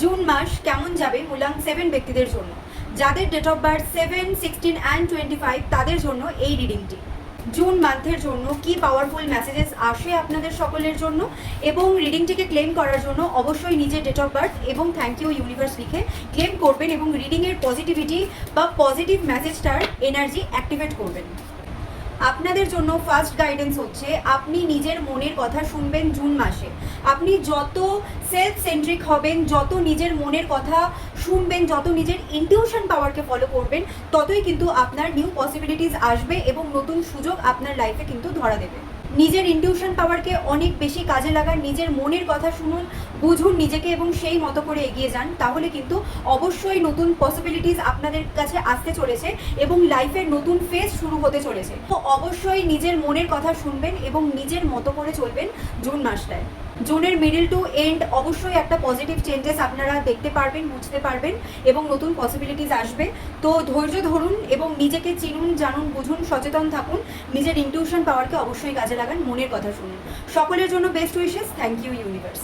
June মাস কেমন যাবে মূলাং 7 ব্যক্তিদের জন্য, যাদের ডেট অফ বার্থ 7, 16 অ্যান্ড 25 তাদের জন্য এই রিডিংটি। জুন মান্থের জন্য কি পাওয়ারফুল মেসেজেস আসে আপনাদের সকলের জন্য, এবং রিডিংটিকে ক্লেম করার জন্য অবশ্যই নিজের ডেট অফ বার্থ এবং থ্যাংক ইউ ইউনিভার্স লিখে ক্লেম করবেন এবং রিডিংয়ের পজিটিভিটি বা পজিটিভ মেসেজটার এনার্জি অ্যাক্টিভেট করবেন। আপনাদের জন্য ফার্স্ট গাইডেন্স হচ্ছে আপনি নিজের মনের কথা শুনবেন জুন মাসে। আপনি যত সেলফ সেন্ট্রিক হবেন, যত নিজের মনের কথা শুনবেন, যত নিজের ইনটিউশন পাওয়ারকে ফলো করবেন, ততই কিন্তু আপনার নিউ পসিবিলিটিস আসবে এবং নতুন সুযোগ আপনার লাইফে কিন্তু ধরা দেবে। নিজের ইনটিউশন পাওয়ারকে অনেক বেশি কাজে লাগান, নিজের মনের কথা শুনুন, বুঝুন নিজেকে এবং সেই মতো করে এগিয়ে যান। তাহলে কিন্তু অবশ্যই নতুন পসিবিলিটিস আপনাদের কাছে আসতে চলেছে এবং লাইফের নতুন ফেজ শুরু হতে চলেছে। তো অবশ্যই নিজের মনের কথা শুনবেন এবং নিজের মতো করে চলবেন জুন মাসটায়। জুনের মিডল টু এন্ড অবশ্যই একটা পজিটিভ চেঞ্জেস আপনারা দেখতে পারবেন, বুঝতে পারবেন এবং নতুন পসিবিলিটিস আসবে। তো ধৈর্য ধরুন এবং নিজেকে চিনুন, জানুন, বুঝুন, সচেতন থাকুন, নিজের ইনটিউশন পাওয়ারকে অবশ্যই কাজে লাগান, মনের কথা শুনুন। সকলের জন্য best wishes. Thank you universe.